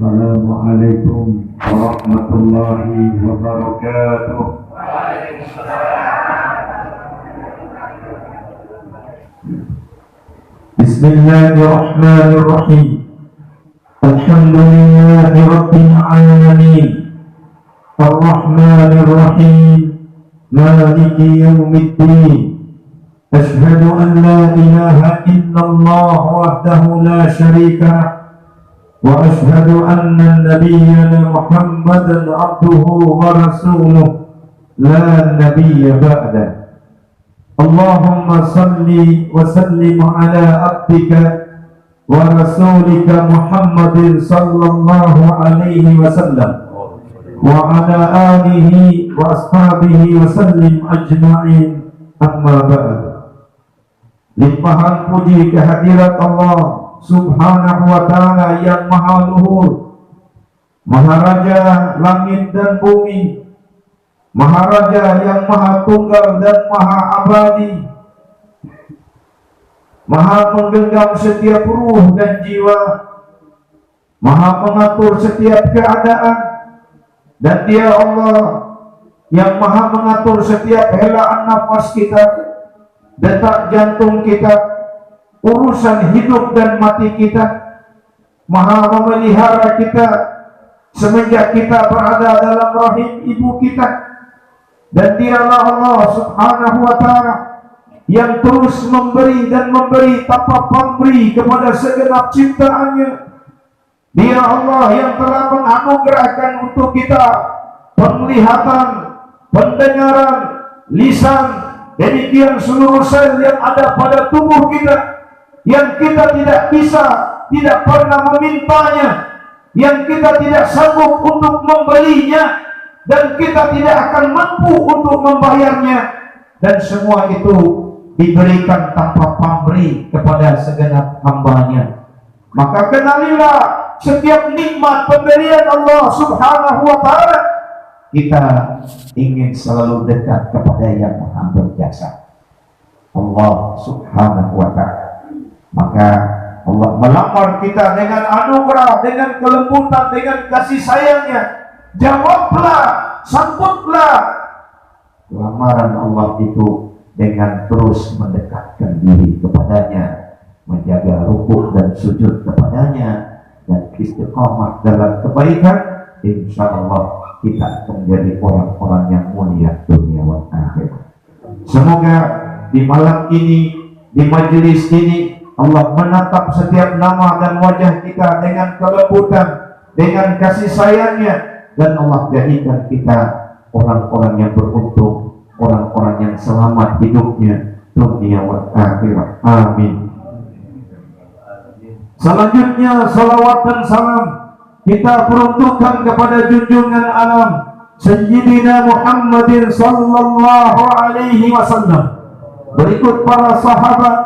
Assalamualaikum warahmatullahi wabarakatuh. Bismillahirrahmanirrahim. Alhamdulillahi rabbil alamin. Ar-Rahmanir-Rahim. Maliki yaumiddin. Ashhadu an la ilaha illallah wahdahu la syarika lah. وأشهد أن نبينا محمدا عبده ورسوله لا نبي بعده اللهم صل وسلم على عبدك ورسولك محمد صلى الله عليه وسلم وعلى آله وأصحابه وسلم أجمعين أما بعد. Limpahan puji kehadirat Allah Subhanahu wa ta'ala yang maha luhur, Maharaja langit dan bumi, Maharaja yang maha tunggal dan maha abadi, maha menggenggam setiap ruh dan jiwa, maha mengatur setiap keadaan, dan Dia Allah yang maha mengatur setiap helaan nafas kita, detak jantung kita, urusan hidup dan mati kita, maha memelihara kita semenjak kita berada dalam rahim ibu kita. Dan Dialah Allah Subhanahu wa ta'ala yang terus memberi dan memberi tanpa pamrih kepada segenap ciptaannya. Dia Allah yang telah menganugerahkan untuk kita penglihatan, pendengaran, lisan, demikian seluruh sel yang ada pada tubuh kita, yang kita tidak bisa, tidak pernah memintanya, yang kita tidak sanggup untuk membelinya, dan kita tidak akan mampu untuk membayarnya, dan semua itu diberikan tanpa pamrih kepada segenap hamba-Nya. Maka kenalilah setiap nikmat pemberian Allah Subhanahu wa ta'ala, kita ingin selalu dekat kepada yang Maha Berjasa, Allah Subhanahu wa ta'ala. Maka Allah melamar kita dengan anugerah, dengan kelembutan, dengan kasih sayangnya. Jawablah, sambutlah lamaran Allah itu dengan terus mendekatkan diri kepadanya, menjaga rukuk dan sujud kepadanya, dan istiqamah dalam kebaikan. Insya Allah kita akan menjadi orang-orang yang mulia dunia dan akhirat. Semoga di malam ini, di majelis ini, Allah menatap setiap nama dan wajah kita dengan kelembutan, dengan kasih sayangnya, dan Allah jadikan kita orang-orang yang beruntung, orang-orang yang selamat hidupnya dunia dan akhirat. Amin. Selanjutnya salawat dan salam kita peruntukkan kepada junjungan alam Sayyidina Muhammadin sallallahu alaihi wasallam. Berikut para sahabat,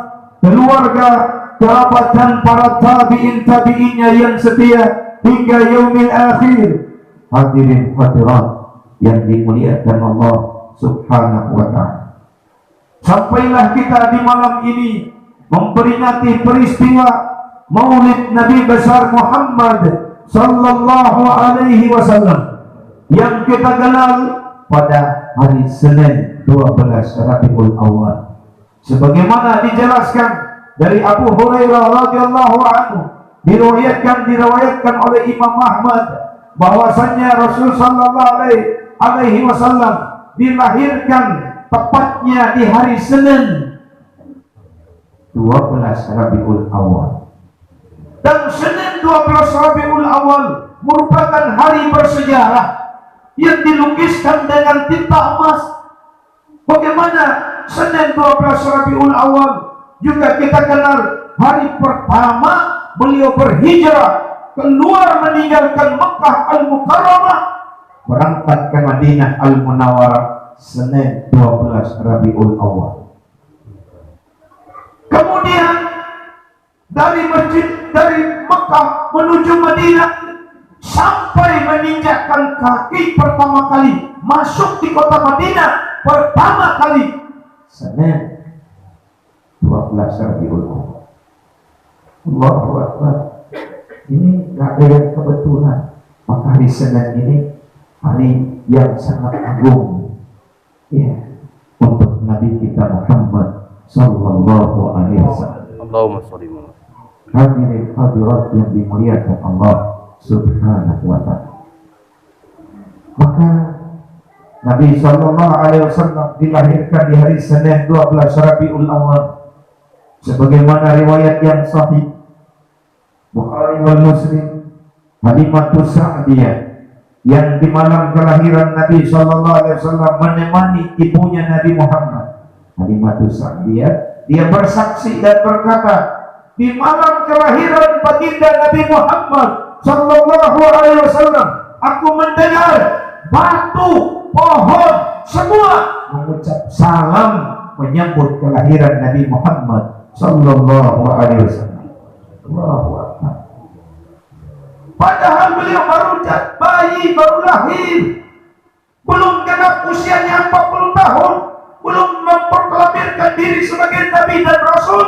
keluarga, kerabat, dan para tabi'in-tabi'innya yang setia hingga yaumil akhir. Hadirin hadirat yang dimuliakan Allah Subhanahu wa ta'ala, sampailah kita di malam ini memperingati peristiwa Maulid Nabi besar Muhammad sallallahu alaihi wasallam yang kita kenal pada hari Senin 12 Rabiul Awal. Sebagaimana dijelaskan dari Abu Hurairah radhiyallahu anhu, diriwayatkan oleh Imam Ahmad bahwasanya Rasul sallallahu alaihi wasallam dilahirkan tepatnya di hari Senin 12 Rabiul Awal. Dan Senin 12 Rabiul Awal merupakan hari bersejarah yang dilukiskan dengan tinta emas. Bagaimana Senin 12 Rabiul Awal juga kita kenal hari pertama beliau berhijrah keluar meninggalkan Mekah Al-Mukarramah berangkat ke Madinah Al-Munawwarah Senin 12 Rabiul Awal. Kemudian dari Mekah menuju Madinah sampai menginjakkan kaki pertama kali masuk di kota Madinah pertama kali Senin 12 Rabiul Awal. Allahu Akbar. Ini nggak ada yang kebetulan. Maka hari Senin ini hari yang sangat agung, ya, untuk Nabi kita Muhammad Sallallahu Alaihi Wasallam. Allahumma sholli wa sallim. Hadirin hadirat yang dimuliakan Allah Subhanahu wa Ta'ala. Maka Nabi Sallallahu Alaihi Wasallam dilahirkan di hari Senin 12 Rabiul Awal, sebagaimana riwayat yang sahih Bukhari wal Muslim. Halimatus Sa'diyah yang di malam kelahiran Nabi Sallallahu Alaihi Wasallam menemani ibunya Nabi Muhammad, Halimatus Sa'diyah, dia bersaksi dan berkata, di malam kelahiran baginda Nabi Muhammad Sallallahu Alaihi Wasallam, aku mendengar batu, pohon, semua mengucap salam menyambut kelahiran Nabi Muhammad Sallallahu Alaihi Wasallam. Allahu Akbar. Padahal beliau baru bayi, baru lahir, belum genap usianya 40 tahun, belum memproklamirkan diri sebagai Nabi dan Rasul,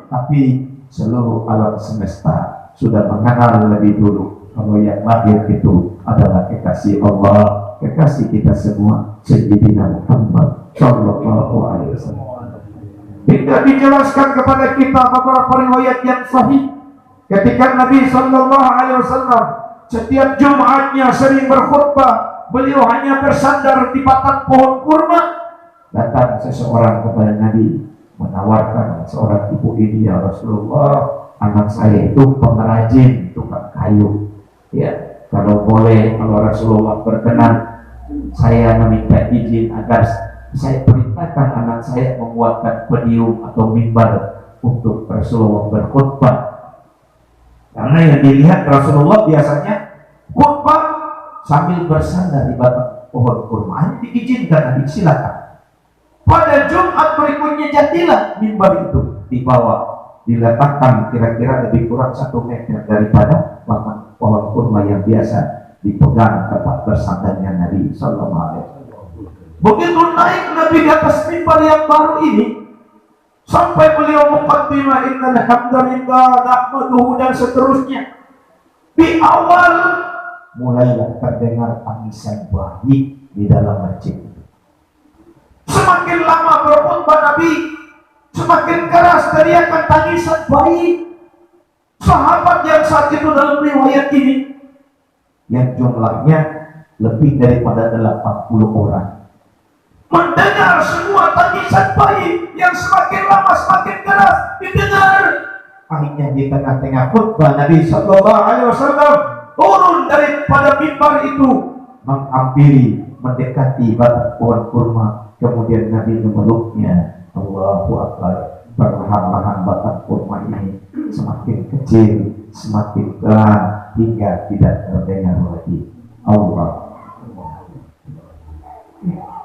tapi seluruh alam semesta sudah mengenal lebih dulu kalau yang lahir itu adalah kekasih Allah, kekasih kita semua, Sayyidina Muhammad Sallallahu Alaihi Wasallam. Hingga dijelaskan kepada kita beberapa riwayat yang sahih, ketika Nabi Sallallahu Alaihi Wasallam setiap Jumatnya sering berkhutbah, beliau hanya bersandar di batang pohon kurma. Datang seseorang kepada Nabi menawarkan, seorang ibu ini, ya Rasulullah, anak saya itu pengrajin tukang kayu. Ya, kalau boleh, kalau Rasulullah berkenan, saya meminta izin agar saya perintahkan anak saya membuatkan podium atau mimbar untuk Rasulullah berkhutbah. Karena yang dilihat Rasulullah biasanya khutbah sambil bersandar di batang pohon kurma. Ini diizinkan, Nabi, silakan. Pada Jumat berikutnya jadilah mimbar itu dibawa, diletakkan kira-kira lebih kurang 1 meter daripada batang pohon kurma yang biasa dipegang tempat bersandarnya Nabi Sallallahu Alaihi Wasallam. Begitu naik Nabi di atas mimbar yang baru ini, sampai beliau muqaddimah innal hamdalillah nahmaduhu dan seterusnya, di awal mulailah terdengar tangisan bayi di dalam masjid. Semakin lama berkhutbah Nabi, semakin keras teriakan tangisan bayi. Sahabat yang saat itu dalam riwayat ini, yang jumlahnya lebih daripada 80 orang, mendengar semua tangisan bayi yang semakin lama semakin keras didengar. Akhirnya di tengah-tengah khutbah Nabi Sallallahu Alaihi Wasallam turun daripada mimbar itu, menghampiri, mendekati batang pohon kurma. Kemudian Nabi memeluknya. Allahu Akbar. Perlahan-lahan batang kurma ini semakin kecil, semakin pelan, hingga tidak terdengar lagi. Allah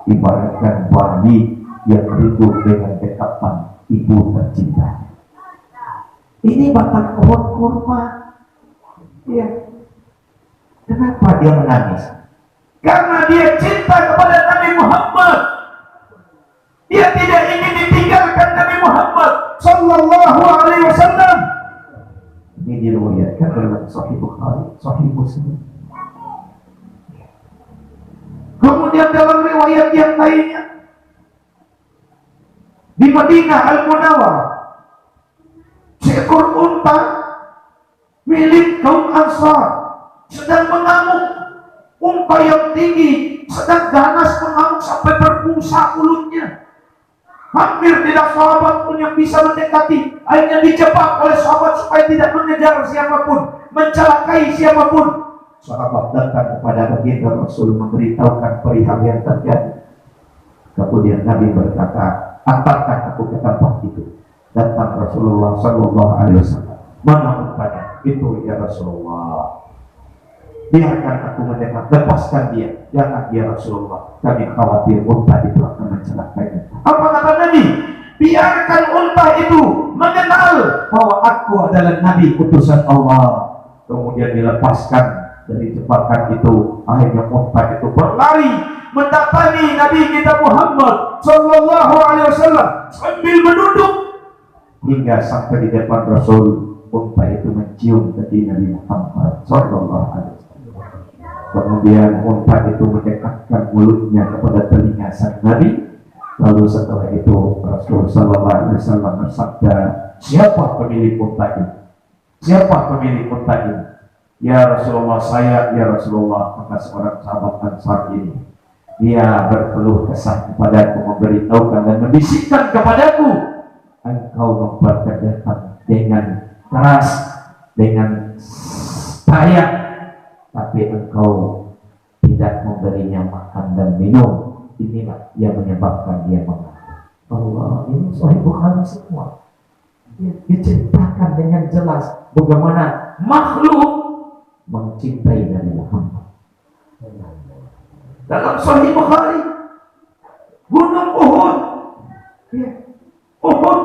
ibaratkan bayi yang hidup dengan dekapan ibu tercinta. Ini batang pohon kurma. Ya. Kenapa dia menangis? Karena dia cinta kepada Nabi Muhammad. Dia tidak ingin ditinggalkan Nabi Muhammad Sallallahu Alaihi Wasallam. Ini diriwayatkan dalam Sahih Bukhari, Sahih Muslim. Kemudian dalam riwayat yang lainnya, di Madinah Al-Munawwarah, seekor unta milik kaum Ansar sedang mengamuk. Unta yang tinggi sedang ganas mengamuk sampai berbusa mulutnya. Hampir tidak sahabat pun yang bisa mendekati. Akhirnya dijebak oleh sahabat supaya tidak mengejar siapapun, mencelakai siapapun. Sahabat datang kepada baginda Rasul memberitahukan perihal yang terjadi. Kemudian Nabi berkata, antarkan aku ke tempat itu. Datang Rasulullah Sallallahu Alaihi Wasallam. Mana untanya? Itu ya Rasulullah. Biarkan aku mendekat, lepaskan dia. Jangan dia Rasulullah, kami khawatir unta itu akan mencelakainya. Apa kata Nabi? Biarkan unta itu mengenal bahwa aku adalah Nabi utusan Allah. Kemudian dilepaskan dari jebakan itu. Akhirnya unta itu berlari mendatangi Nabi kita Muhammad Sallallahu Alaihi Wasallam sambil menunduk hingga sampai di depan Rasul. unta itu mencium kaki Nabi Muhammad Sallallahu Alaihi Wasallam. Kemudian unta itu mendekatkan mulutnya kepada telinga sang Nabi. Lalu setelah itu Rasul Sallallahu Alaihi Wasallam bersabda, siapa pemilik unta ini? Siapa pemilik unta ini? Ya Rasulullah, saya. Ya Rasulullah. Maka seorang sahabat Ansar ini, dia berkeluh kesah kepadaku, memberitahukan dan membisikkan kepadaku, engkau memperkerjakan dengan keras, dengan payah, tapi engkau tidak memberinya makan dan minum. Inilah yang menyebabkan dia mengamuk. Allah, ini Sahih Bukhari semua. Diceritakan dengan jelas bagaimana makhluk mencintai Nabi Muhammad. Dalam Sahih Bukhari, Gunung Uhud, Uhud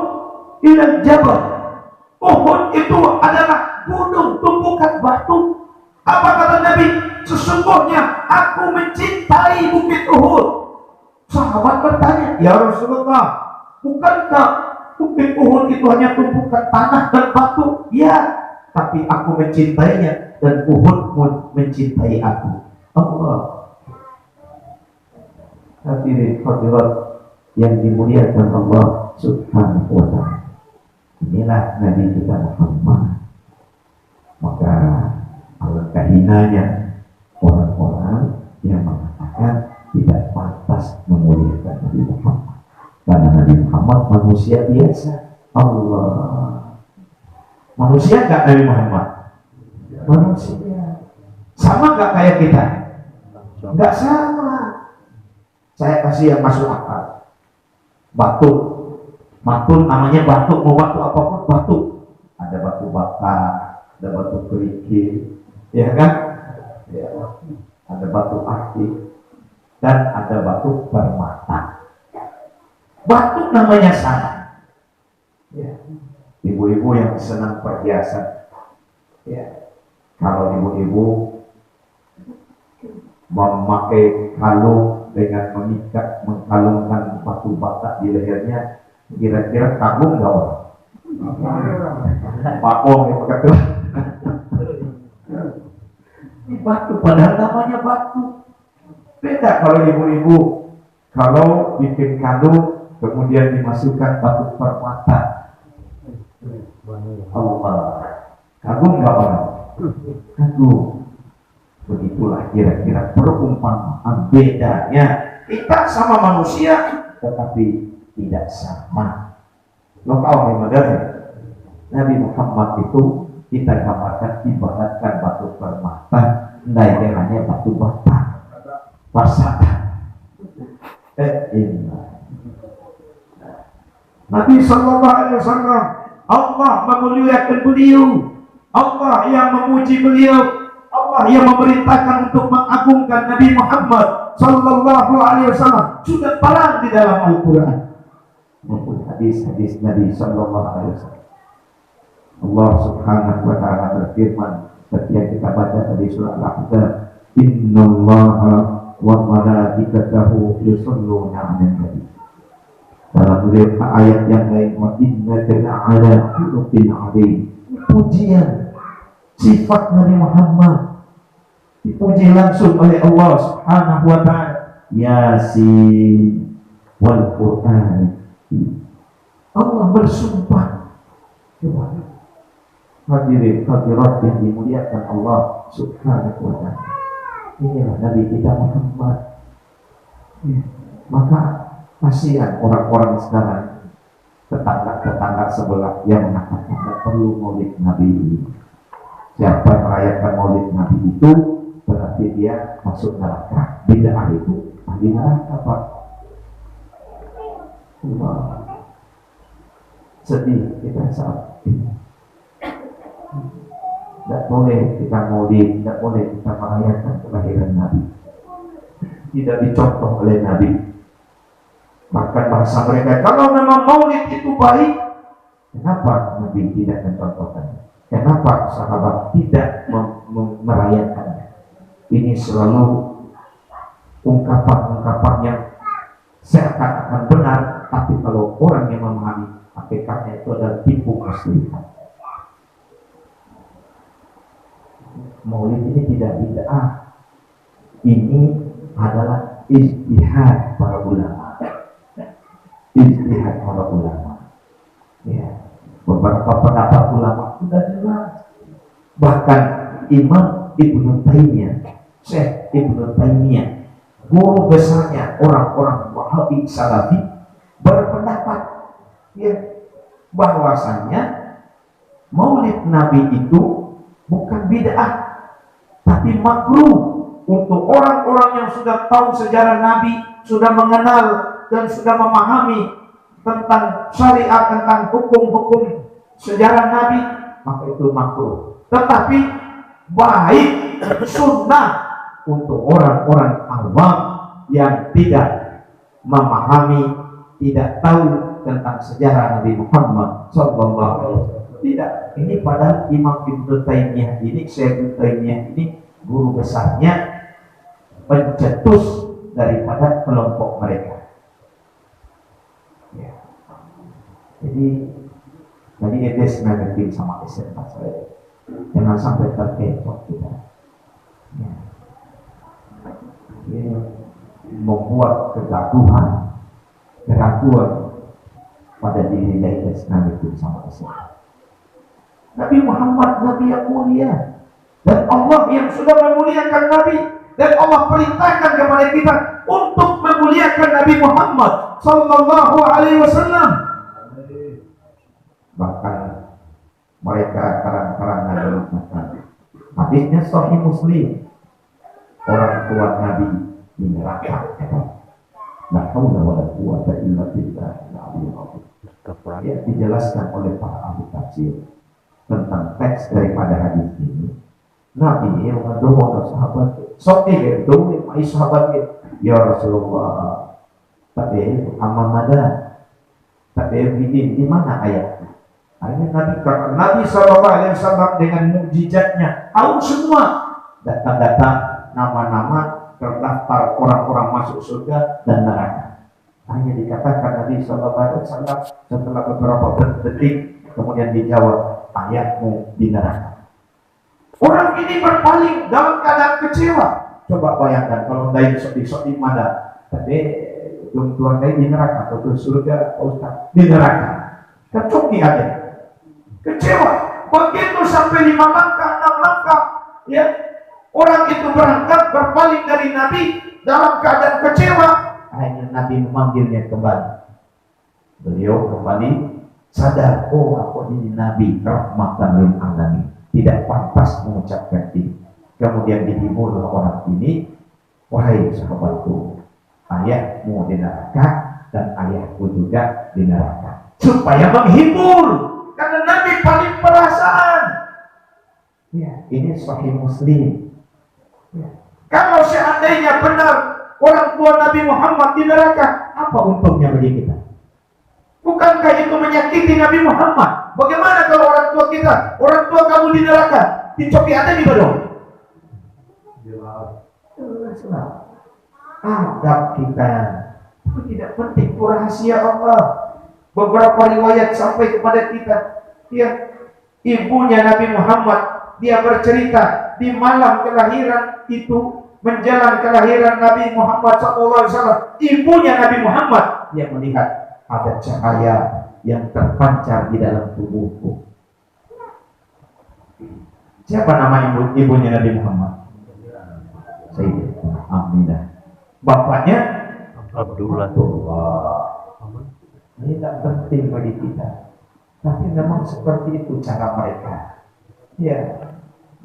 ila jabal. Uhud itu adalah gunung tumpukan batu. Apa kata Nabi? Sesungguhnya aku mencintai bukit Uhud. Sahabat bertanya, ya Rasulullah, bukankah bukit Uhud itu hanya tumpukan tanah dan batu? Ya, tapi aku mencintainya dan Uhud pun mencintai aku. Allah. Hadirin hadirat yang dimuliakan Allah Subhanahu wa ta'ala. Inilah Nabi kita Muhammad. Maka alangkah hinanya orang-orang yang mengatakan tidak pantas memuliakan Nabi Muhammad, karena Nabi Muhammad manusia biasa. Allah, manusia gak Nabi Muhammad? Manusia. Sama gak kayak kita? Gak sama. Saya kasih yang masuk akal. Batuk, matun namanya batuk, mau batuk apapun batuk. Ada batu bata, ada batu kerikil, ya kan? Ya. Ada batu aktif dan ada batu permata. Batuk namanya sama. Ya. Ibu-ibu yang senang perhiasan, ya. Kalau ibu-ibu memakai kalung dengan mengikat, mengkalungkan batu bata di lehernya, kira-kira kagum gak orang? Pakong yang pakai ini batu, padahal namanya batu. Beda kalau ibu-ibu, kalau bikin kalung kemudian dimasukkan batu permata. Allah, kagum gak orang? Kagum. Begitulah kira-kira perumpamaan bedanya kita sama manusia, tetapi tidak sama. Lo tahu bagaimana Nabi Muhammad itu kita gambarkan ibaratkan batu permata, hanya batu bata, pasata. Nabi Sallallahu Alaihi Wasallam, Allah memuliakan beliau, Allah yang memuji beliau, Allah yang memerintahkan untuk mengagungkan Nabi Muhammad Sallallahu Alaihi Wasallam sudah terang di dalam Al-Quran maupun hadis-hadis Nabi Sallallahu Alaihi Wasallam. Allah Subhanahu wa ta'ala berfirman seperti yang kita baca tadi surah Al-Ahzab, innallaha wa malaikatahu yusholluna 'alan nabi. Dalam ayat yang lain, wa innaka la'ala khuluqin 'adzim. Pujian sifat Nabi Muhammad dipuji langsung oleh Allah Subhanahu wa ta'ala. Yasin wal Qur'an. Allah bersumpah. Hadirin hadirat yang dimuliakan Allah Subhanahu wa ta'ala. Inilah Nabi kita Muhammad. Maka kasihan orang-orang sekarang, tetangga-tetangga sebelah yang mengatakan tidak perlu maulid Nabi. Siapa merayakan maulid Nabi itu berarti dia masuk neraka. Bid'ah itu ahli neraka, Pak. Sedih kita saat ini. Tidak boleh kita maulid, tidak boleh kita merayakan kelahiran Nabi. Tidak dicontoh oleh Nabi. Bahkan bahasa mereka, kalau memang maulid itu baik, kenapa Nabi tidak mencontohkannya? Kenapa sahabat tidak merayakannya? Ini selalu ungkapan-ungkapan yang seakan-akan benar, tapi kalau orang yang memahami hakikatnya itu adalah tipu muslihat. Maulid ini tidak bid'ah. Ini adalah ijtihad para ulama. Ijtihad para ulama. Ya. Beberapa pendapat ulama sudah jelas. Bahkan Imam Ibnu Taimiyah, Syekh Ibnu Taimiyah, guru besarnya orang-orang Wahabi Salafi, berpendapat ya, bahwasanya Maulid Nabi itu bukan bid'ah, tapi makruh untuk orang-orang yang sudah tahu sejarah Nabi, sudah mengenal dan sudah memahami tentang syariat, tentang hukum-hukum sejarah Nabi, maka itu makruh. Tetapi baik sunnah untuk orang-orang awam yang tidak memahami, tidak tahu tentang sejarah Nabi Muhammad sallallahu alaihi wasallam. Tidak, ini pada Imam Ibnu Taimiyah ini, Syekh Ibnu Taimiyah ini guru besarnya, pencetus daripada kelompok mereka. Ya. Jadi tadi Edes mengerti sama SMA saya, jangan sampai terkecoh kita. Ya. Ini membuat kegaduhan, keraguan pada diri Edes mengerti sama SMA. Nabi Muhammad Nabi yang mulia, dan Allah yang sudah memuliakan Nabi, dan Allah perintahkan kepada kita untuk memuliakan Nabi Muhammad sallallahu alaihi wasallam. Bahkan mereka karang-karangan mengatakan, hadisnya Sahih Muslim, orang tua Nabi di neraka. La haula wala quwwata illa billah. Ya, dijelaskan oleh para ahli tafsir tentang teks daripada hadis ini. Nabi yang mendoa sahabat, sokeh doa mai sahabat, ya Rasulullah, tapi amamada, tapi di mana ayat? Akhirnya Nabi Sallallahu Alaihi Wasallam dengan mukjizatnya tahu semua, datang-datang nama-nama terdaftar orang-orang masuk surga dan neraka. Hanya dikatakan Nabi Sallallahu Alaihi Wasallam setelah beberapa detik kemudian dijawab, ayatmu di neraka. Orang ini berpaling dalam keadaan kecewa. Coba bayangkan kalau dari sok-sok di mana, tapi tuan dari di neraka atau surga, Ustaz di neraka. Kecuki aja, kecewa. Begitu sampai 5 langkah, 6 langkah, ya orang itu berangkat berpaling dari Nabi dalam keadaan kecewa. Akhirnya Nabi memanggilnya kembali. Beliau kembali sadar, oh aku ini Nabi rahmatan lil alamin, tidak pantas mengucapkan ini. Kemudian dihibur orang ini, wahai sahabatku, ayahmu di neraka dan ayahku juga di neraka, supaya menghibur, karena Nabi paling perasaan. Ya, ini Sahih Muslim. Ya. Kalau seandainya benar orang tua Nabi Muhammad di neraka, apa untungnya bagi kita? Bukankah itu menyakiti Nabi Muhammad? Bagaimana kalau orang tua kita, orang tua kamu di neraka, dicoki ada juga dong? Adab kita itu tidak penting, itu rahasia Allah. Beberapa riwayat sampai kepada kita, ya, ibunya Nabi Muhammad, dia bercerita di malam kelahiran itu, menjelang kelahiran Nabi Muhammad SAW, ibunya Nabi Muhammad, dia melihat ada cahaya yang terpancar di dalam tubuhku. Siapa nama ibunya Nabi Muhammad? Sayyidah Aminah. Bapaknya Abdullah. Ini tak penting bagi kita, tapi memang seperti itu cara mereka. Ya,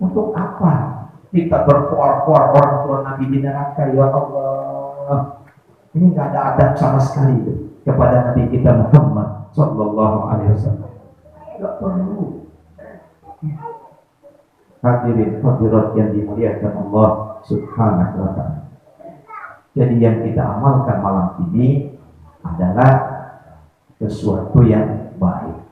untuk apa kita berkuar-kuar orang tua Nabi di neraka? Ya Allah, ini nggak ada adab sama sekali itu kepada Nabi kita Muhammad sallallahu alaihi wasallam. Tidak perlu. Hadirin hadirat yang dimuliakan Allah subhanahu wa ta'ala. Jadi yang kita amalkan malam ini adalah sesuatu yang baik.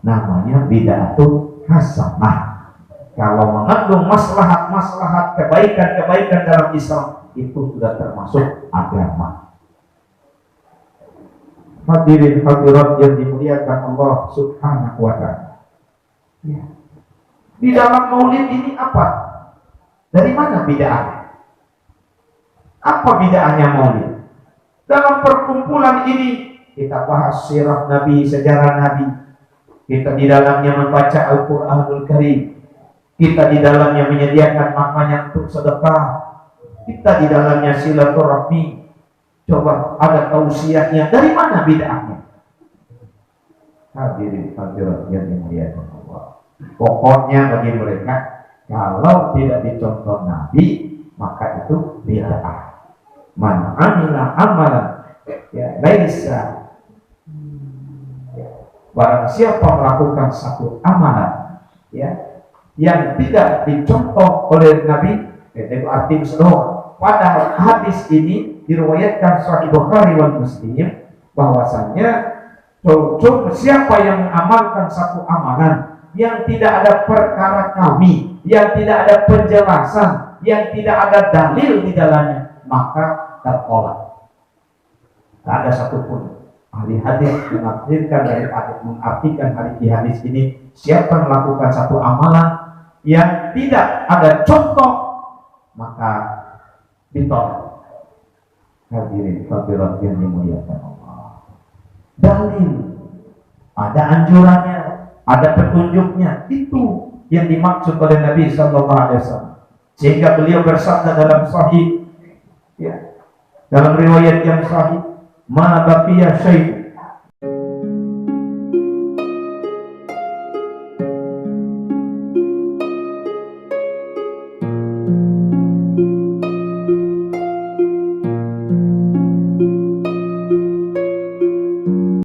Namanya bid'atun hasanah. Kalau mengandung maslahat-maslahat, kebaikan-kebaikan dalam Islam, itu sudah termasuk agama. Hadirin hadirat yang dimuliakan Allah subhanahu wa ta'ala. Ya. Di dalam maulid ini apa? Dari mana bid'ahnya? Apa bid'ahnya maulid? Dalam perkumpulan ini kita bahas sirah Nabi, sejarah Nabi. Kita di dalamnya membaca Al-Quranul Karim. Kita di dalamnya menyediakan makanya untuk sedekah. Kita di dalamnya silaturahmi. Coba ada tausiahnya. Dari mana bid'ahnya? Hadirin hadirat yang dimuliakan Allah. Pokoknya bagi mereka, kalau tidak dicontoh Nabi, maka itu bid'ah. Man amila amalan ya laisa, barang siapa melakukan satu amalan ya yang tidak dicontoh oleh Nabi, itu arti seluruh. Pada hadis ini diriwayatkan Sahih Bukhari wal Muslim bahwasanya siapa yang mengamalkan satu amalan yang tidak ada perkara kami, yang tidak ada penjelasan, yang tidak ada dalil di dalamnya, maka tertolak. Tak ada satupun ahli hadis mengartikan hadis ini, siapa melakukan satu amalan yang tidak ada contoh, maka ditolak. Hadirin hadirat yang dimuliakan Allah. Dalil, ada anjurannya, ada petunjuknya, itu yang dimaksud oleh Nabi Sallallahu Alaihi Wasallam. Sehingga beliau bersabda dalam sahih, ya, dalam riwayat yang sahih, ma baqiya syai'